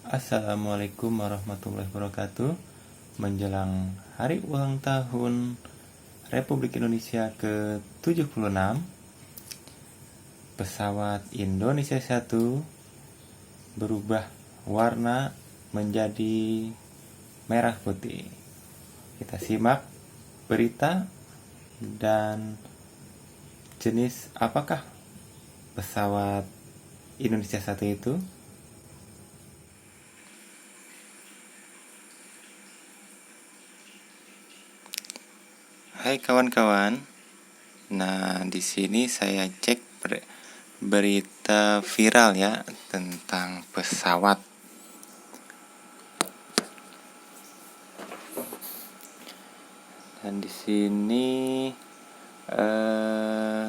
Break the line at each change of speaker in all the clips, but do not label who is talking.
Assalamualaikum warahmatullahi wabarakatuh. Menjelang hari ulang tahun Republik Indonesia ke-76, pesawat Indonesia 1 berubah warna menjadi merah putih. Kita simak berita dan jenis apakah pesawat Indonesia 1 itu. Hai kawan-kawan. Nah, di sini saya cek berita viral ya tentang pesawat. Dan di sini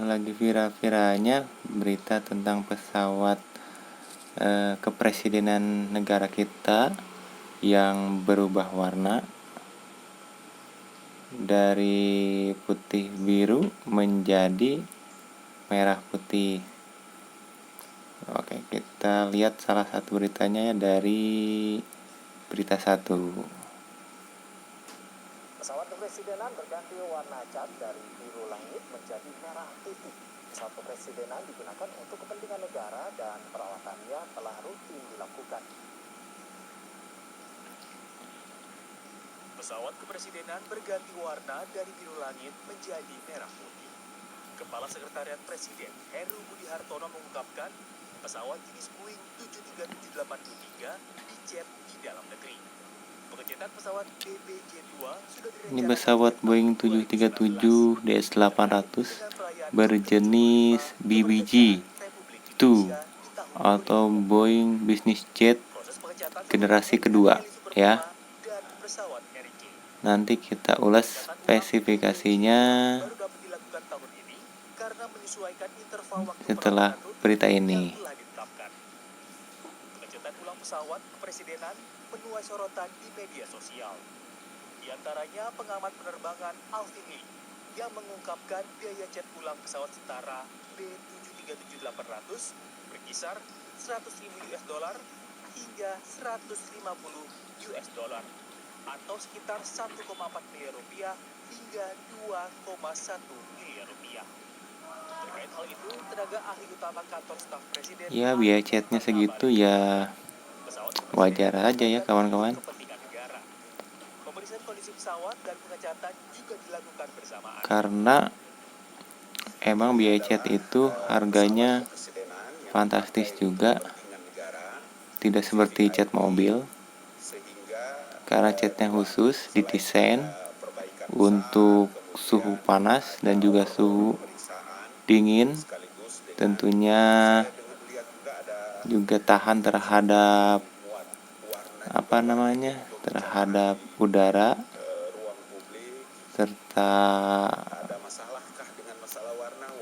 lagi viral-viralnya berita tentang pesawat kepresidenan negara kita yang berubah warna dari putih biru menjadi merah putih. Oke, kita lihat salah satu beritanya ya dari berita 1.
Pesawat kepresidenan berganti warna cat dari biru langit menjadi merah putih. Pesawat kepresidenan digunakan untuk kepentingan negara dan perawatannya telah rutin dilakukan. Pesawat kepresidenan berganti warna dari biru langit menjadi merah putih. Kepala Sekretariat Presiden Heru Budi Hartono mengungkapkan pesawat jenis Boeing 737-803 dicet di dalam negeri. Pengecetan pesawat BBJ-2 sudah direncanakan.
Ini pesawat Boeing 737-800 berjenis BBJ-2 atau Boeing Business Jet generasi kedua ya. Nanti kita ulas spesifikasinya setelah berita ini.
Pengecetan ulang pesawat kepresidenan menuai sorotan di media sosial. Di antaranya pengamat penerbangan Alvin Lee yang mengungkapkan biaya cat ulang pesawat setara B737-800 berkisar $100.000 hingga $150 atau sekitar 1,4 miliar rupiah hingga 2,1 miliar rupiah. Terkait hal itu, tenaga ahli utama kantor staf presiden
Ya, biaya catnya segitu ya wajar aja ya kawan-kawan.
Pemeriksaan kondisi pesawat dan pengecatan juga dilakukan bersamaan.
Karena emang biaya cat itu harganya fantastis juga. Tidak seperti cat mobil. Karena catnya khusus didesain untuk suhu panas dan juga suhu dingin. Tentunya juga tahan terhadap terhadap udara, serta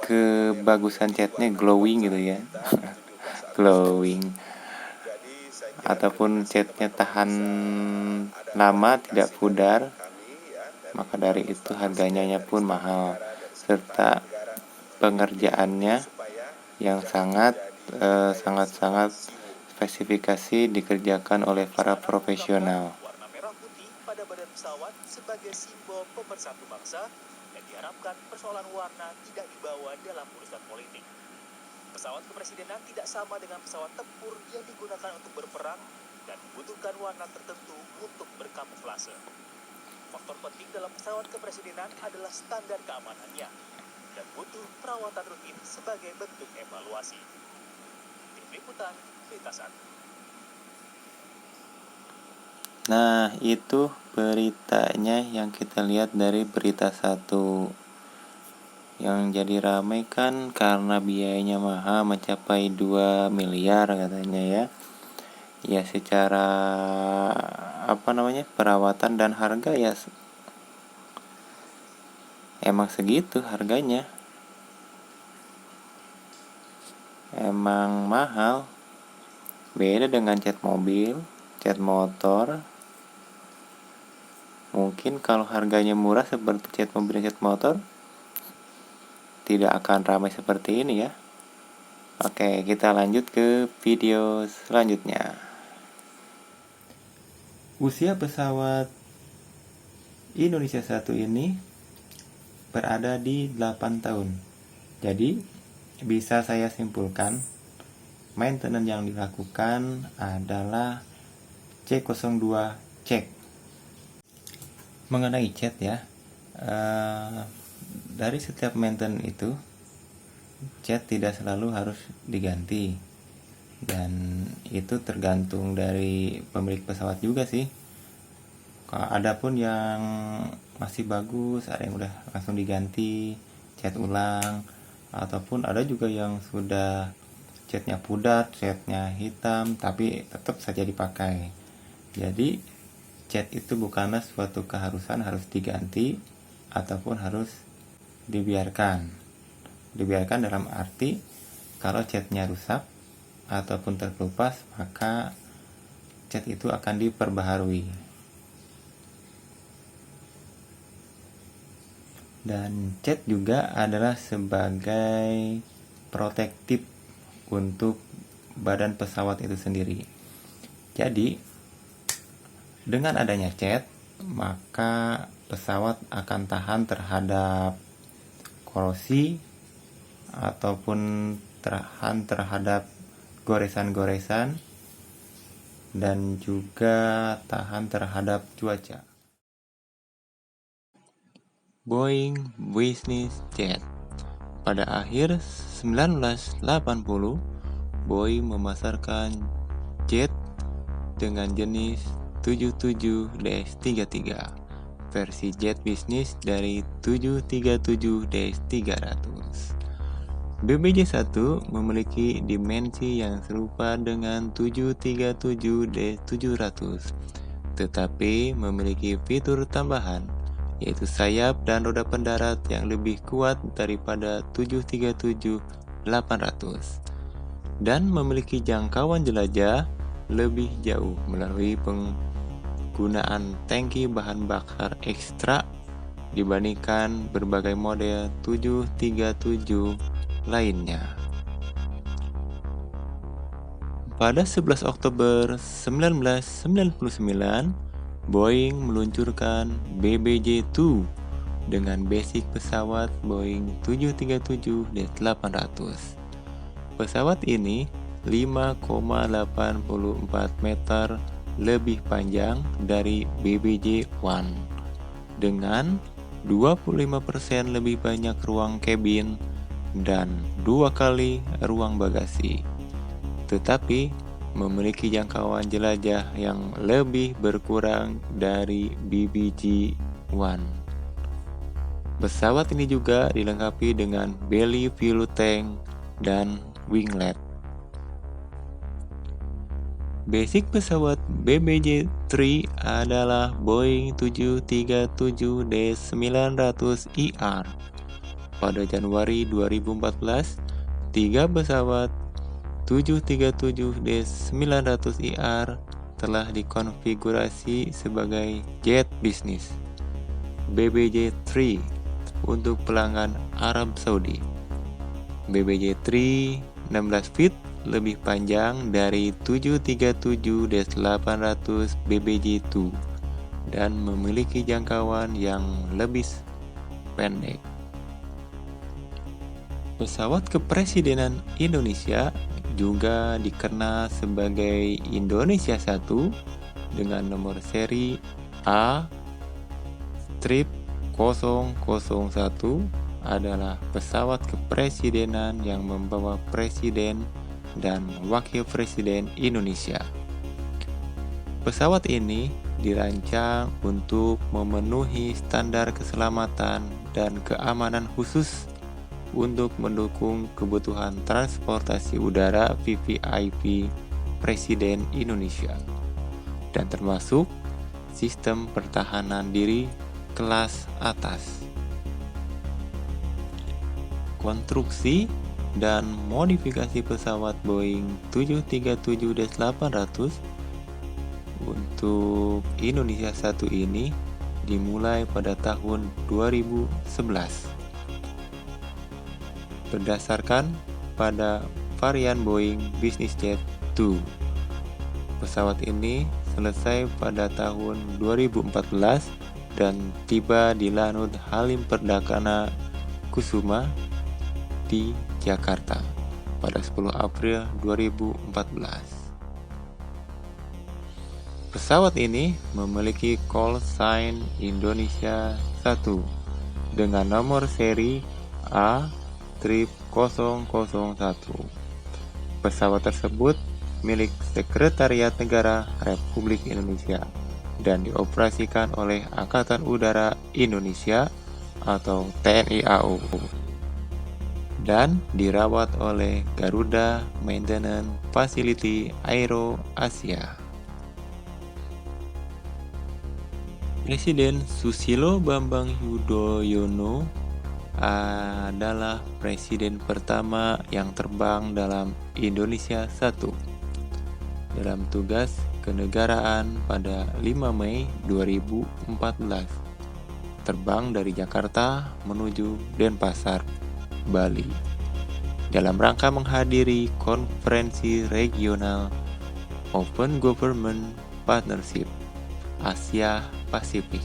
kebagusan catnya glowing gitu ya. Glowing, ataupun catnya tahan lama, tidak pudar, maka dari itu harganya pun mahal, serta pengerjaannya yang sangat spesifikasi dikerjakan oleh para profesional.
Warna merah putih pada badan pesawat sebagai simbol pemersatu bangsa dan diharapkan persoalan warna tidak dibawa dalam urusan politik. Pesawat kepresidenan tidak sama dengan pesawat tempur yang digunakan untuk berperang dan membutuhkan warna tertentu untuk berkamuflase. Faktor penting dalam pesawat kepresidenan adalah standar keamanannya dan butuh perawatan rutin sebagai bentuk evaluasi. Tim Liputan, Berita 1.
Nah, itu beritanya yang kita lihat dari berita 1. Yang jadi ramai kan karena biayanya mahal, mencapai 2 miliar katanya ya. Ya secara perawatan dan harga ya emang segitu harganya. Emang mahal. Beda dengan cat mobil, cat motor. Mungkin kalau harganya murah seperti cat mobil dan cat motor, tidak akan ramai seperti ini ya. Oke, kita lanjut ke video selanjutnya. Usia pesawat Indonesia 1 ini berada di 8 tahun. Jadi, bisa saya simpulkan, maintenance yang dilakukan adalah C02 cek. Mengenai cat ya, dari setiap maintenance itu, cat tidak selalu harus diganti. Dan itu tergantung dari pemilik pesawat juga sih. Adapun yang masih bagus, ada yang udah langsung diganti, cat ulang, ataupun ada juga yang sudah catnya pudar, catnya hitam, tapi tetap saja dipakai. Jadi cat itu bukanlah suatu keharusan harus diganti ataupun harus dibiarkan. Dibiarkan dalam arti kalau catnya rusak ataupun terkelupas, maka cat itu akan diperbaharui. Dan cat juga adalah sebagai protektif untuk badan pesawat itu sendiri. Jadi, dengan adanya cat, maka pesawat akan tahan terhadap korosi ataupun tahan terhadap goresan-goresan dan juga tahan terhadap cuaca. Boeing Business Jet. Pada akhir 1980, Boeing memasarkan jet dengan jenis 77-33, versi jet bisnis dari 737-300. BBJ-1 memiliki dimensi yang serupa dengan 737-700, tetapi memiliki fitur tambahan, yaitu sayap dan roda pendarat yang lebih kuat daripada 737-800, dan memiliki jangkauan jelajah lebih jauh melalui penggunaan tangki bahan bakar ekstra dibandingkan berbagai model 737 lainnya. Pada 11 Oktober 1999, Boeing meluncurkan BBJ-2 dengan basic pesawat Boeing 737-800. Pesawat ini 5,84 meter lebih panjang dari BBJ-1 dengan 25% lebih banyak ruang kabin dan 2 kali ruang bagasi, tetapi memiliki jangkauan jelajah yang lebih berkurang dari BBJ-1. Pesawat ini juga dilengkapi dengan belly fuel tank dan winglet. Basic pesawat BBJ-3 adalah Boeing 737-900ER. Pada Januari 2014, 3 pesawat 737-900ER telah dikonfigurasi sebagai jet bisnis BBJ-3 untuk pelanggan Arab Saudi. BBJ-3 16 feet lebih panjang dari 737-800 BBJ-2 dan memiliki jangkauan yang lebih pendek. Pesawat kepresidenan Indonesia juga dikenal sebagai Indonesia 1 dengan nomor seri A-001 adalah pesawat kepresidenan yang membawa presiden dan wakil presiden Indonesia. Pesawat ini dirancang untuk memenuhi standar keselamatan dan keamanan khusus untuk mendukung kebutuhan transportasi udara VVIP Presiden Indonesia, dan termasuk sistem pertahanan diri kelas atas. Konstruksi dan modifikasi pesawat Boeing 737-800 untuk Indonesia 1 ini dimulai pada tahun 2011. Berdasarkan pada varian Boeing Business Jet 2. pesawat ini selesai pada tahun 2014 dan tiba di Lanut Halim Perdana Kusuma di Jakarta pada 10 April 2014. Pesawat ini memiliki call sign Indonesia 1 dengan nomor seri A-001. Pesawat tersebut milik Sekretariat Negara Republik Indonesia dan dioperasikan oleh Angkatan Udara Indonesia atau TNI AU dan dirawat oleh Garuda Maintenance Facility Aero Asia. Presiden Susilo Bambang Yudhoyono adalah presiden pertama yang terbang dalam Indonesia 1 dalam tugas kenegaraan pada 5 Mei 2014. Terbang dari Jakarta menuju Denpasar, Bali, dalam rangka menghadiri konferensi regional Open Government Partnership Asia Pasifik.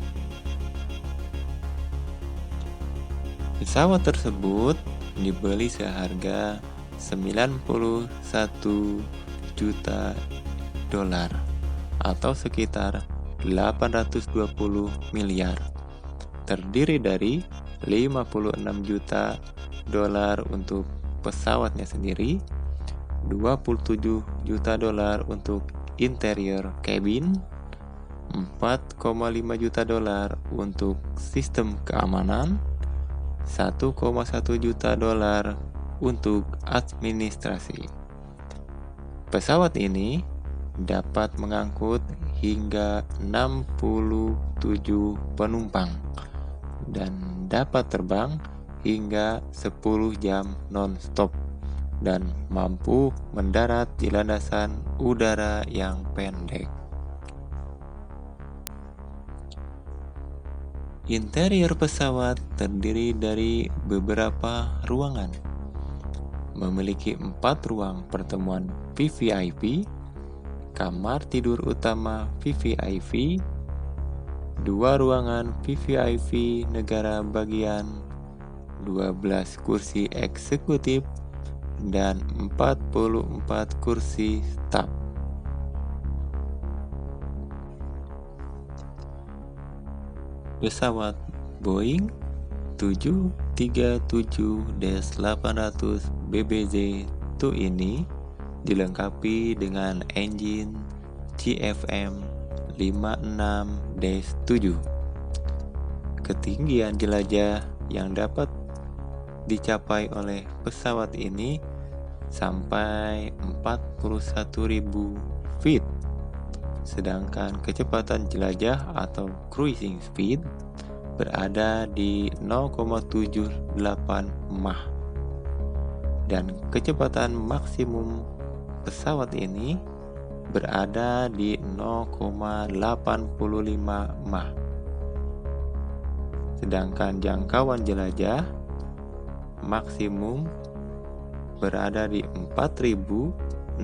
Pesawat tersebut dibeli seharga 91 juta dolar atau sekitar 820 miliar. Terdiri dari 56 juta dolar untuk pesawatnya sendiri, 27 juta dolar untuk interior cabin, 4,5 juta dolar untuk sistem keamanan, 1,1 juta dolar untuk administrasi. Pesawat ini dapat mengangkut hingga 67 penumpang dan dapat terbang hingga 10 jam non-stop dan mampu mendarat di landasan udara yang pendek. Interior pesawat terdiri dari beberapa ruangan. Memiliki 4 ruang pertemuan VVIP, kamar tidur utama VVIP, 2 ruangan VVIP negara bagian, 12 kursi eksekutif, dan 44 kursi staf. Pesawat Boeing 737-800 BBJ-2 ini dilengkapi dengan engine CFM 56-7. Ketinggian jelajah yang dapat dicapai oleh pesawat ini sampai 41.000 feet. Sedangkan kecepatan jelajah atau cruising speed berada di 0,78 Mach. Dan kecepatan maksimum pesawat ini berada di 0,85 Mach. Sedangkan jangkauan jelajah maksimum berada di 4.620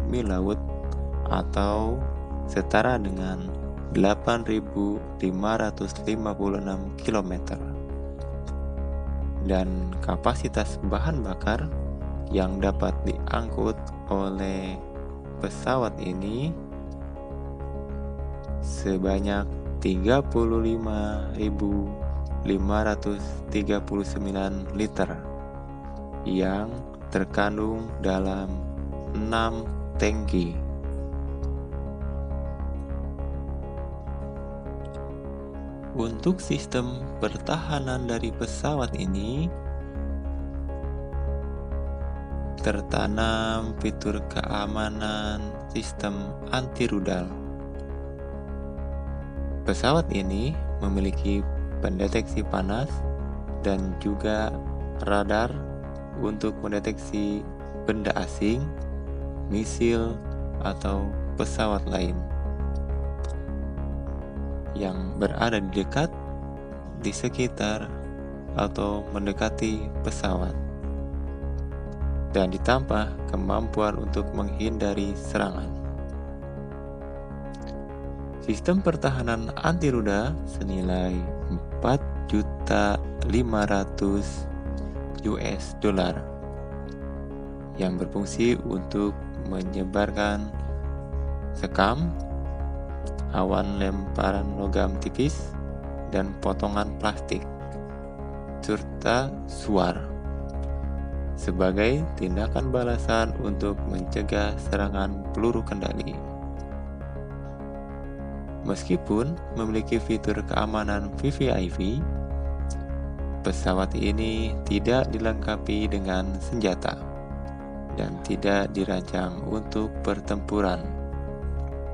mil laut atau setara dengan 8.556 km. Dan kapasitas bahan bakar yang dapat diangkut oleh pesawat ini sebanyak 35.539 liter yang terkandung dalam 6 tangki. Untuk sistem pertahanan dari pesawat ini tertanam fitur keamanan sistem anti rudal. Pesawat ini memiliki pendeteksi panas dan juga radar untuk mendeteksi benda asing, misil, atau pesawat lain yang berada di dekat, di sekitar, atau mendekati pesawat. dan ditambah kemampuan untuk menghindari serangan. Sistem pertahanan anti rudal senilai 4.500.000 US dollar yang berfungsi untuk menyebarkan sekam, awan lemparan logam tipis, dan potongan plastik, serta suar, sebagai tindakan balasan untuk mencegah serangan peluru kendali. Meskipun memiliki fitur keamanan VVIP, pesawat ini tidak dilengkapi dengan senjata dan tidak dirancang untuk pertempuran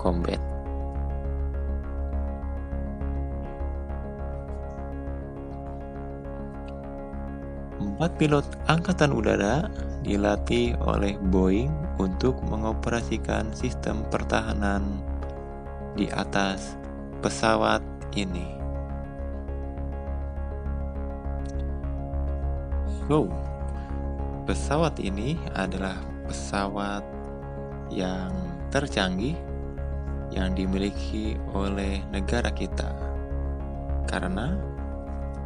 combat. Empat pilot angkatan udara dilatih oleh Boeing untuk mengoperasikan sistem pertahanan di atas pesawat ini. So, pesawat ini adalah pesawat yang tercanggih yang dimiliki oleh negara kita, karena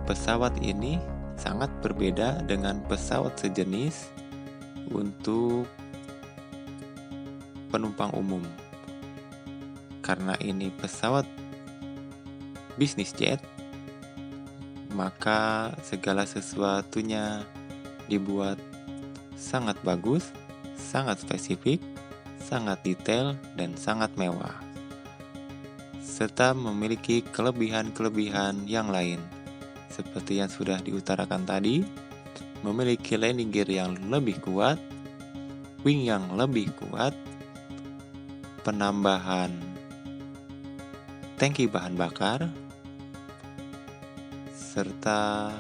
pesawat ini sangat berbeda dengan pesawat sejenis untuk penumpang umum. Karena ini pesawat bisnis jet, maka segala sesuatunya dibuat sangat bagus, sangat spesifik, sangat detail, dan sangat mewah, serta memiliki kelebihan-kelebihan yang lain. Seperti yang sudah diutarakan tadi, memiliki landing gear yang lebih kuat, wing yang lebih kuat, penambahan tangki bahan bakar, serta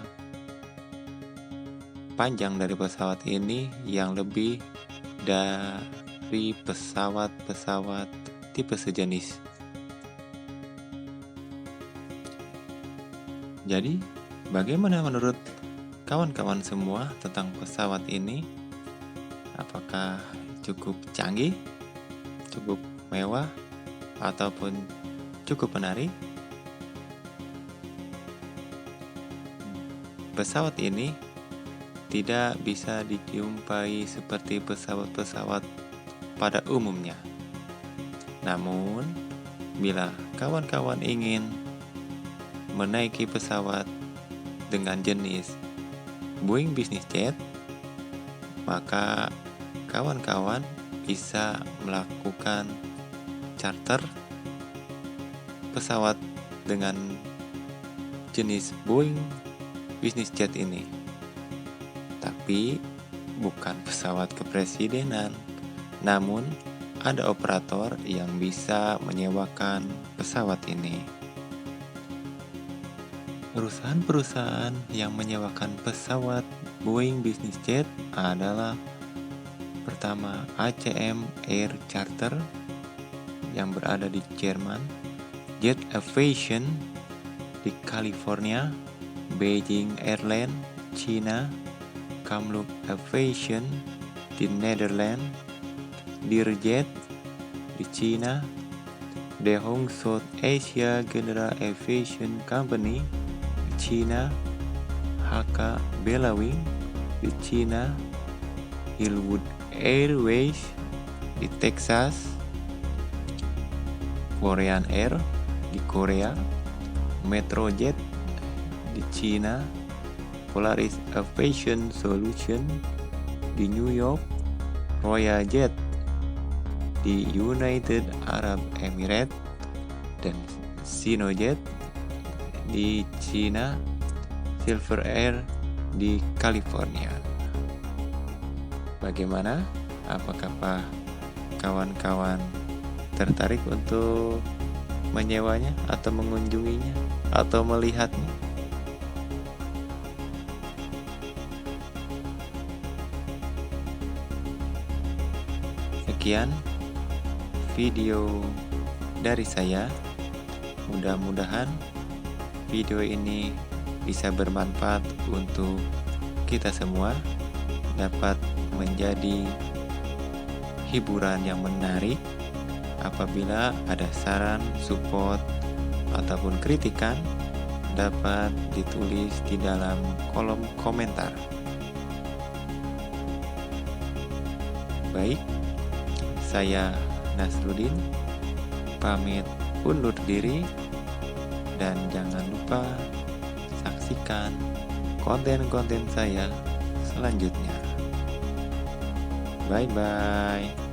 panjang dari pesawat ini yang lebih dari pesawat-pesawat tipe sejenis. Jadi, bagaimana menurut kawan-kawan semua tentang pesawat ini? Apakah cukup canggih, cukup mewah, ataupun cukup menarik? Pesawat ini tidak bisa dijumpai seperti pesawat-pesawat pada umumnya. Namun, bila kawan-kawan ingin menaiki pesawat dengan jenis Boeing Business Jet, maka kawan-kawan bisa melakukan charter pesawat dengan jenis Boeing Business Jet ini. Tapi bukan pesawat kepresidenan, namun ada operator yang bisa menyewakan pesawat ini. Perusahaan-perusahaan yang menyewakan pesawat Boeing Business Jet adalah pertama ACM Air Charter yang berada di Jerman, Jet Aviation di California, Beijing Airlines China, Kamluk Aviation di Netherlands, Learjet di China, De Hong South Asia General Aviation Company di China, HK Bellawing di China, Hillwood Airways di Texas, Korean Air di Korea, Metrojet di China, Polaris Aviation Solution di New York, Royal Jet di United Arab Emirates, dan Sinojet di China, Silver Air di California. Bagaimana? Apakah kawan-kawan tertarik untuk menyewanya atau mengunjunginya atau melihatnya? Sekian video dari saya. Mudah-mudahan video ini bisa bermanfaat untuk kita semua, dapat menjadi hiburan yang menarik. Apabila ada saran, support, ataupun kritikan, dapat ditulis di dalam kolom komentar. Baik, saya Nasruddin pamit undur diri, dan jangan lupa saksikan konten-konten saya selanjutnya. Bye-bye.